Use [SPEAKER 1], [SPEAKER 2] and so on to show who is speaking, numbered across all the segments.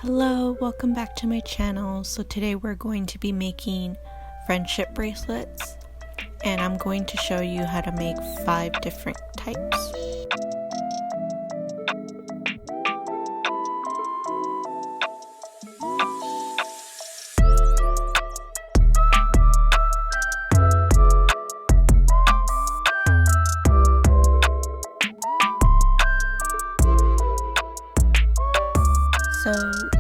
[SPEAKER 1] Hello, welcome back to my channel. So today we're going to be making friendship bracelets, and I'm going to show you how to make 5 different types. So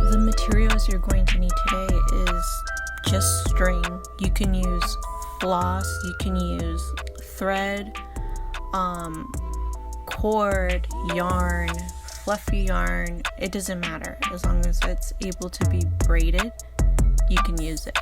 [SPEAKER 1] the materials you're going to need today is just string. You can use floss, you can use thread, cord, yarn, fluffy yarn. It doesn't matter. As long as it's able to be braided, you can use it.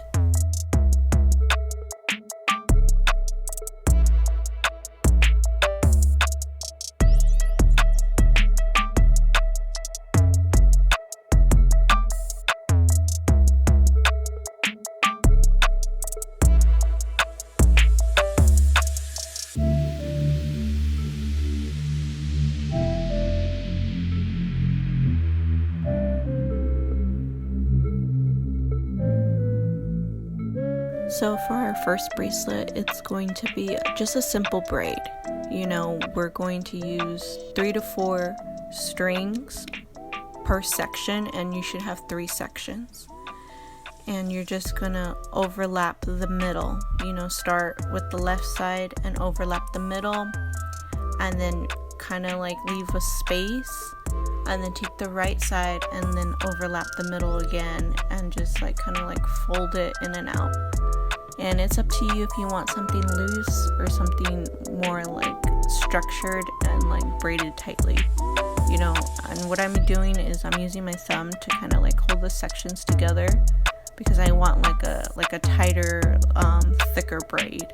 [SPEAKER 1] So for our first bracelet, it's going to be just a simple braid. We're going to use 3 to 4 strings per section, and you should have 3 sections. And you're just gonna overlap the middle. Start with the left side and overlap the middle, and then kind of like leave a space, and then take the right side and then overlap the middle again, and just kind of fold it in and out. And it's up to you if you want something loose or something more structured and braided tightly. And what I'm doing is I'm using my thumb to kind of hold the sections together, because I want a tighter, thicker braid.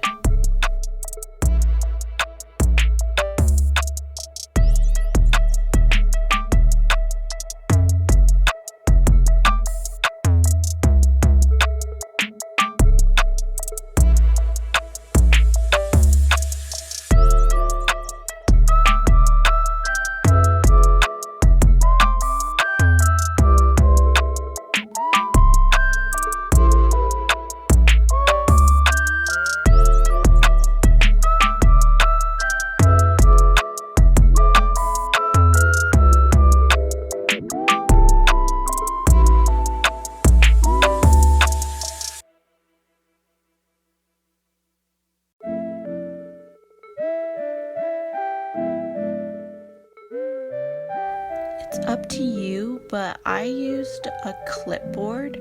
[SPEAKER 1] It's up to you, but I used a clipboard.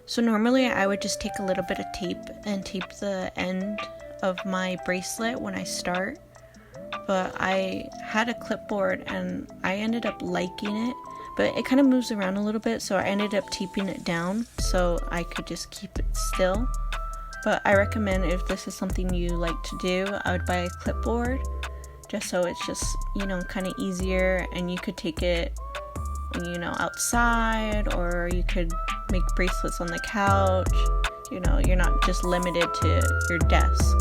[SPEAKER 1] So normally I would just take a little bit of tape and tape the end of my bracelet when I start. But I had a clipboard and I ended up liking it, but it kind of moves around a little bit, so I ended up taping it down so I could just keep it still. But I recommend, if this is something you like to do, I would buy a clipboard, just so it's just, kind of easier, and you could take it, outside, or you could make bracelets on the couch. You're not just limited to your desk.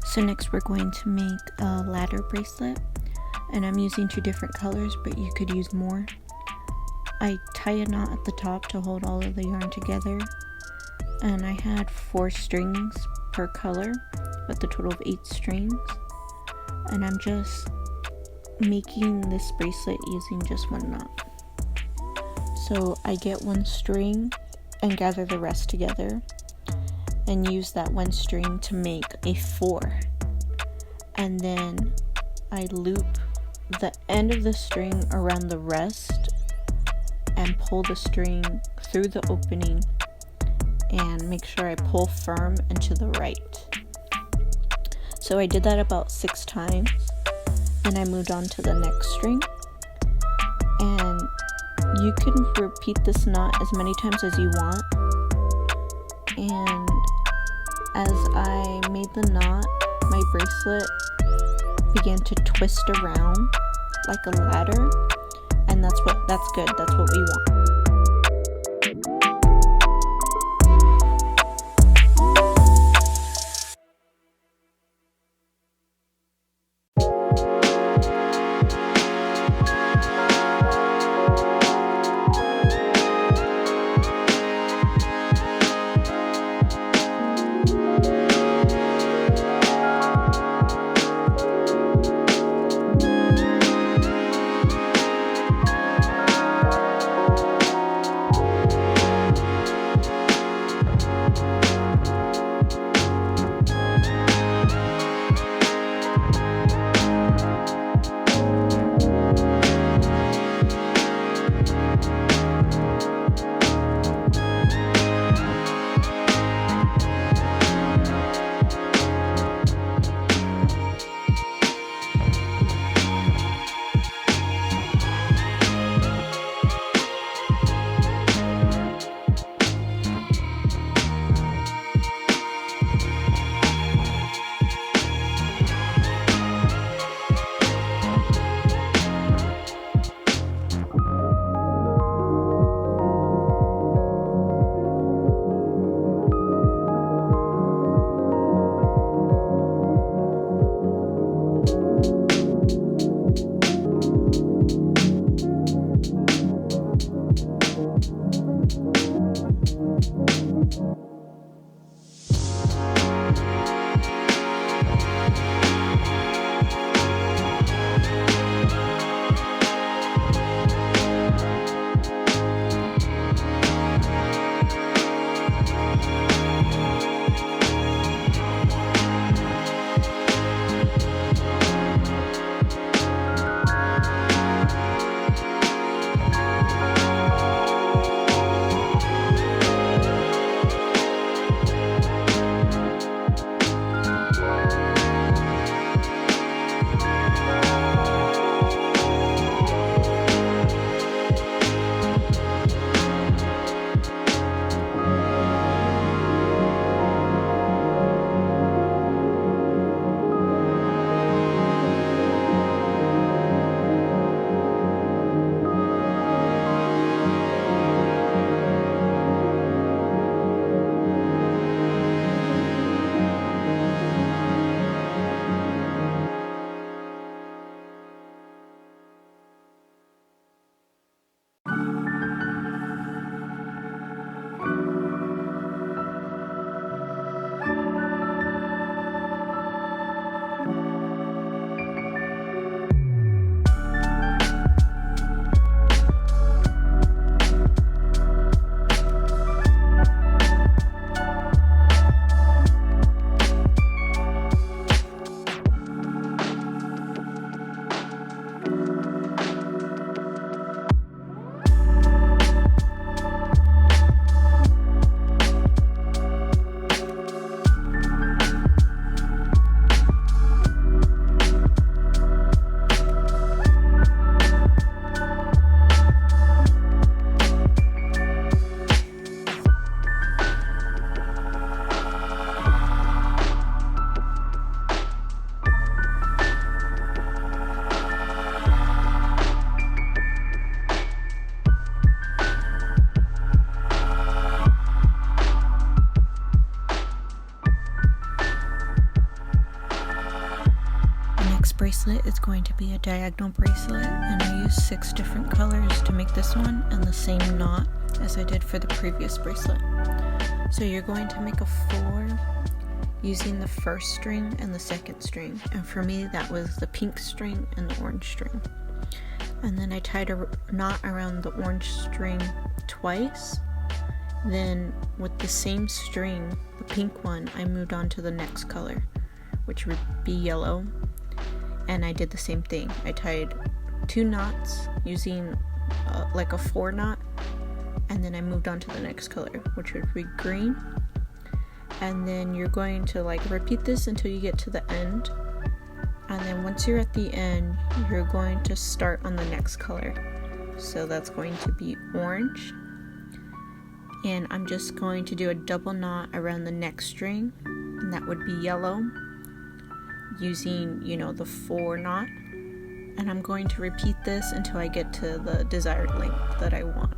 [SPEAKER 1] So next we're going to make a ladder bracelet, and I'm using 2 different colors, but you could use more. I tie a knot at the top to hold all of the yarn together, and I had 4 strings per color with a total of 8 strings, and I'm just making this bracelet using just 1 knot. So I get 1 string and gather the rest together, and use that one string to make a 4. And then I loop the end of the string around the rest and pull the string through the opening and make sure I pull firm and to the right. So I did that about 6 times, and I moved on to the next string. And you can repeat this knot as many times as you want. And as I made the knot, my bracelet began to twist around like a ladder, and that's good. That's what we want. bracelet is going to be a diagonal bracelet, and I used 6 different colors to make this one and the same knot as I did for the previous bracelet. So you're going to make a 4 using the first string and the second string, and for me that was the pink string and the orange string. And then I tied a knot around the orange string twice. Then with the same string, the the pink one, I moved on to the next color, which would be yellow, and I did the same thing. I tied 2 knots using like a 4 knot, and then I moved on to the next color, which would be green. And then you're going to like repeat this until you get to the end, and then once you're at the end, you're going to start on the next color. So that's going to be orange, and I'm just going to do a double knot around the next string, and that would be yellow, using, you know, the 4 knot, and I'm going to repeat this until I get to the desired length that I want.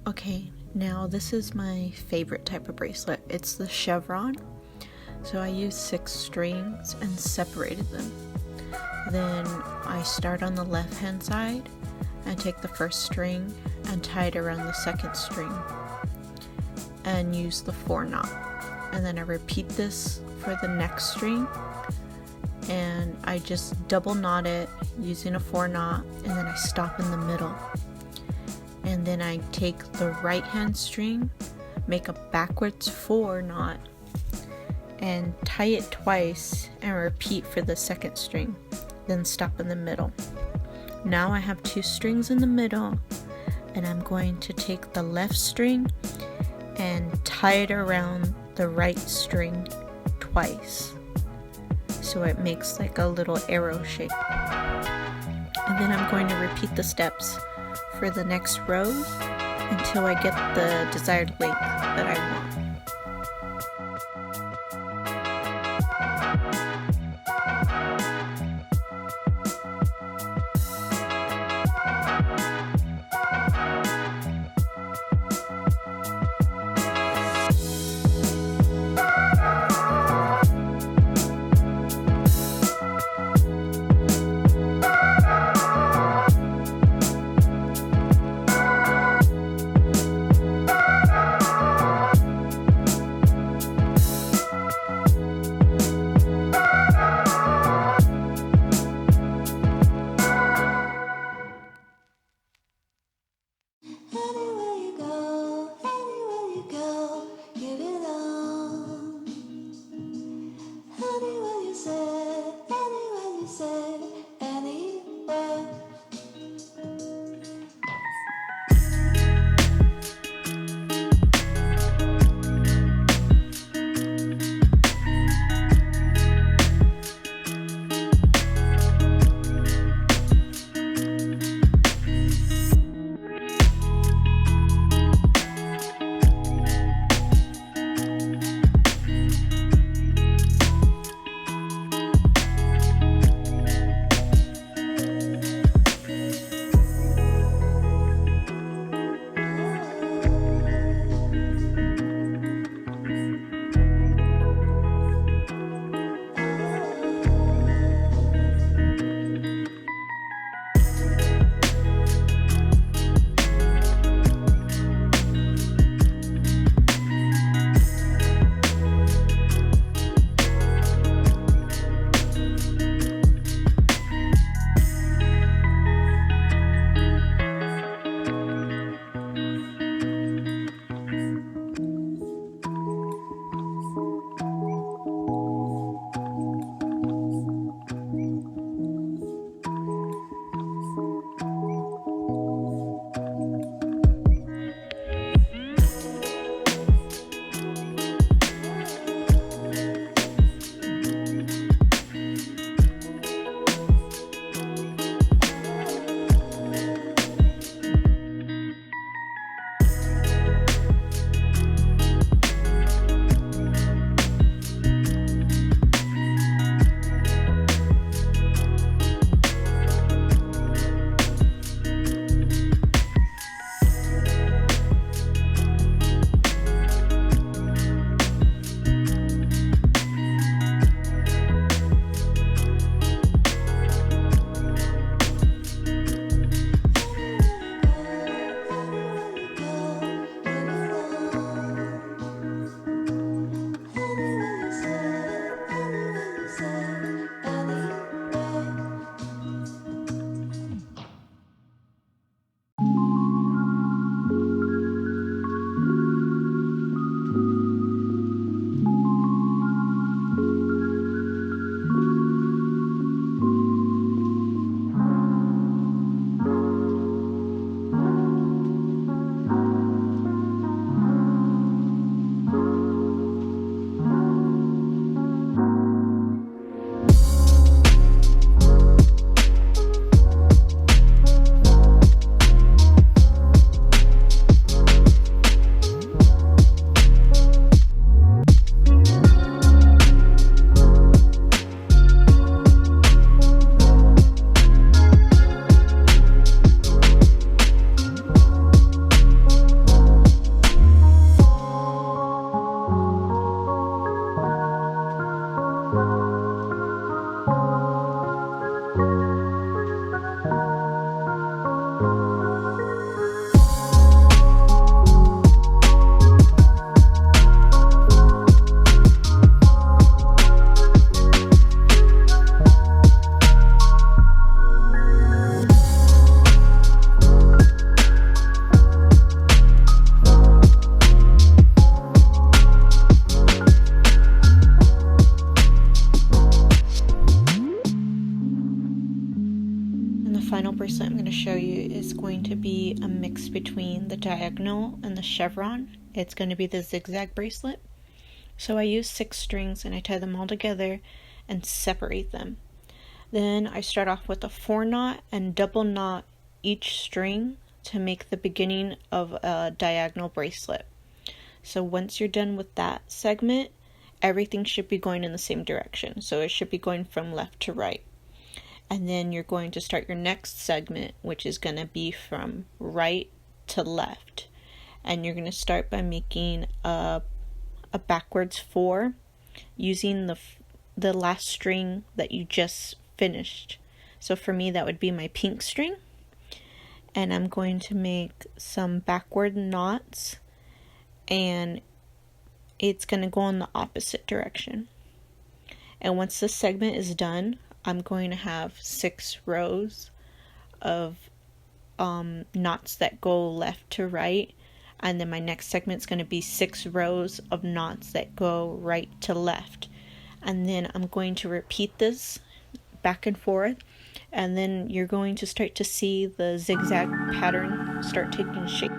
[SPEAKER 1] Okay, now this is my favorite type of bracelet. It's the chevron. So I used 6 strings and separated them. Then I start on the left hand side and take the first string and tie it around the second string and use the 4 knot. And then I repeat this for the next string, and I just double knot it using a 4 knot, and then I stop in the middle. And then I take the right hand string, make a backwards 4 knot, and tie it twice and repeat for the second string, then stop in the middle. Now I have 2 strings in the middle, and I'm going to take the left string and tie it around the right string twice, so it makes like a little arrow shape. then I'm going to repeat the steps for the next rows until I get the desired length that I want. final bracelet I'm going to show you is going to be a mix between the diagonal and the chevron. It's going to be the zigzag bracelet. So I use 6 strings and I tie them all together and separate them. Then I start off with a 4 knot and double knot each string to make the beginning of a diagonal bracelet. So once you're done with that segment, everything should be going in the same direction. So it should be going from left to right. And then you're going to start your next segment, which is going to be from right to left. And you're going to start by making a backwards 4 using the last string that you just finished. So for me, that would be my pink string. And I'm going to make some backward knots, and it's going to go in the opposite direction. And once this segment is done, I'm going to have 6 rows of knots that go left to right, and then my next segment is going to be 6 rows of knots that go right to left. And then I'm going to repeat this back and forth, and then you're going to start to see the zigzag pattern start taking shape.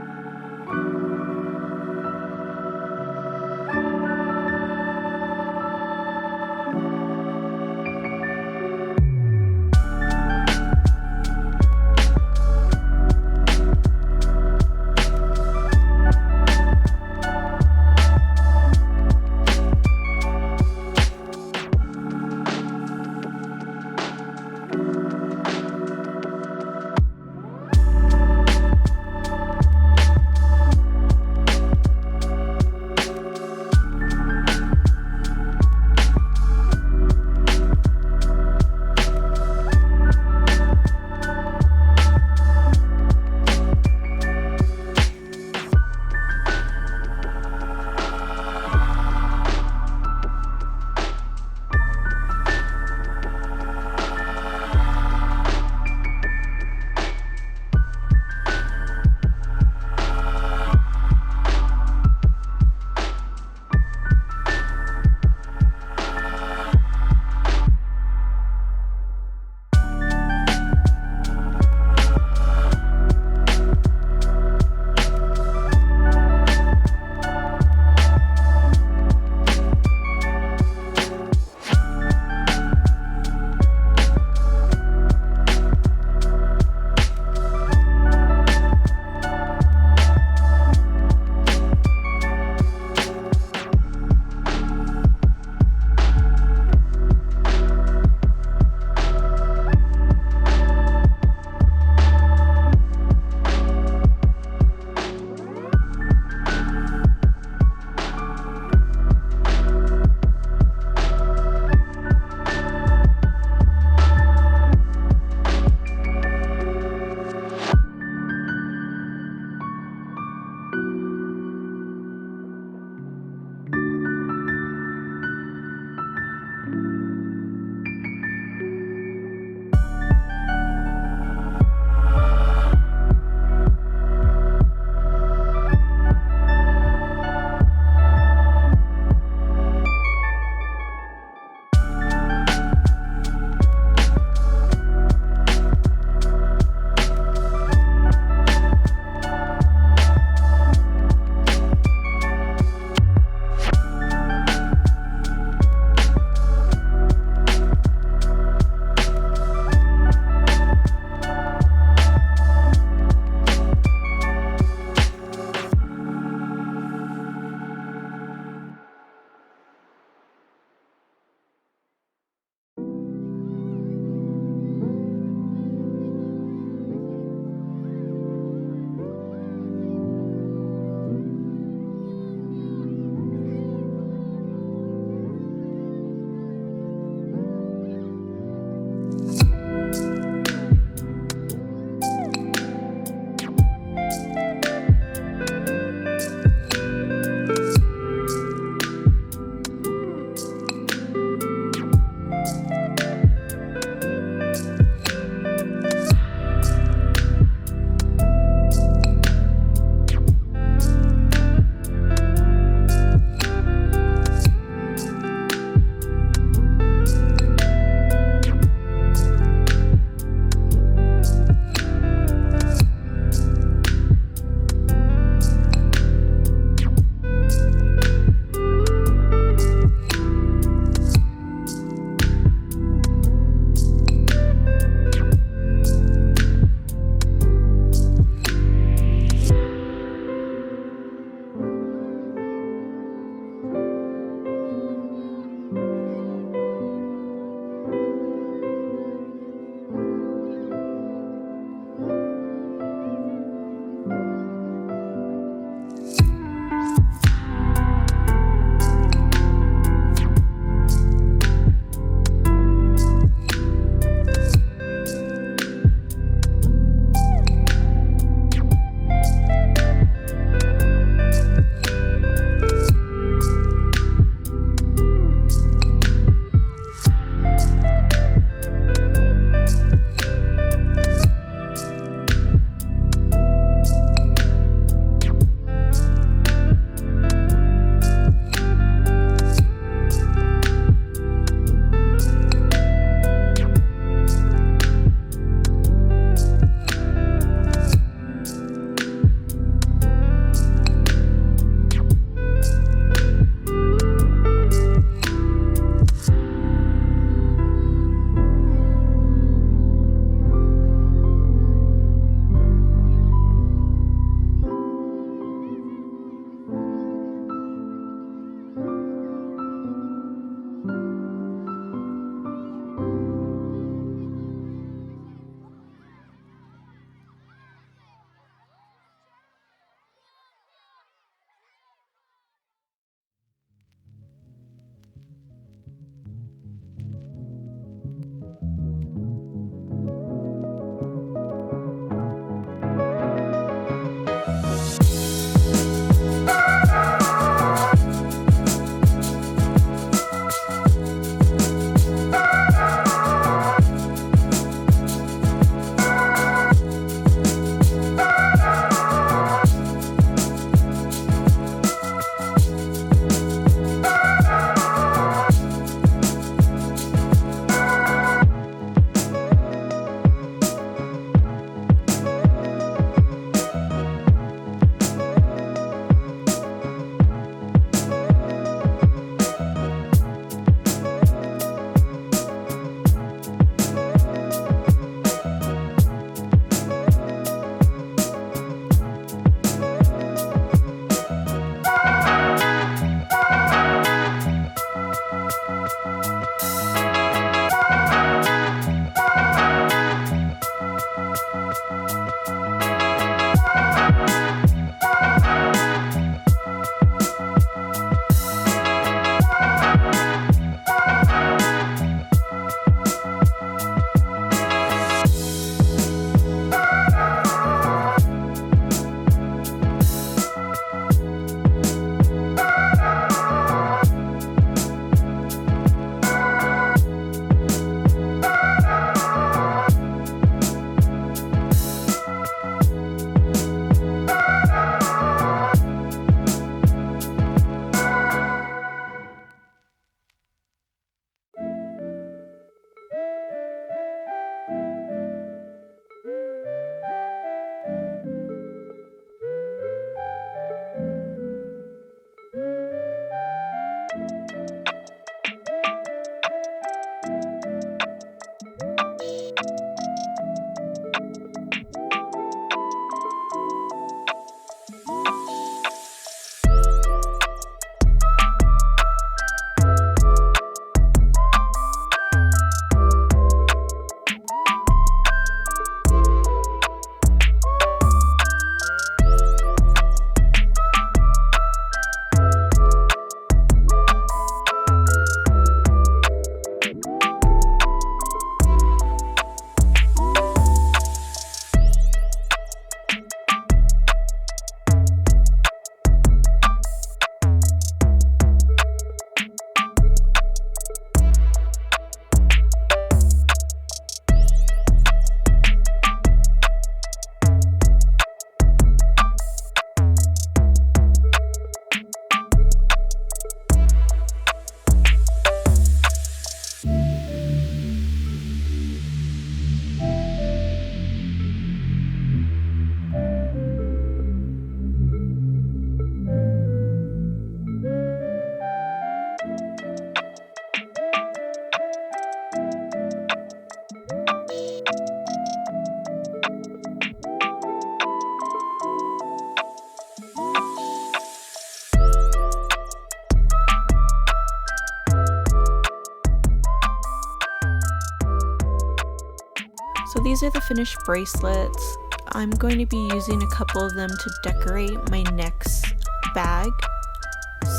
[SPEAKER 1] So these are the finished bracelets. I'm going to be using a couple of them to decorate my next bag.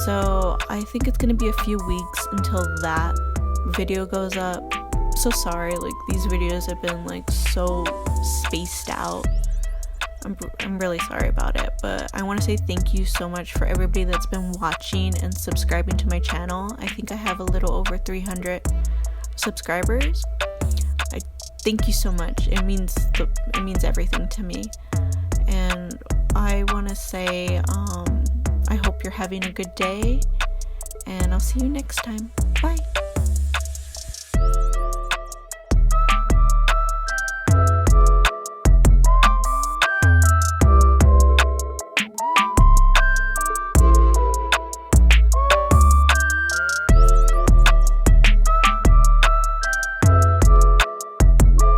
[SPEAKER 1] So I think it's going to be a few weeks until that video goes up. So sorry, like these videos have been like so spaced out. I'm really sorry about it, but I want to say thank you so much for everybody that's been watching and subscribing to my channel. I think I have a little over 300 subscribers. I thank you so much. It means everything to me. And I want to say I hope you're having a good day, and I'll see you next time. Bye.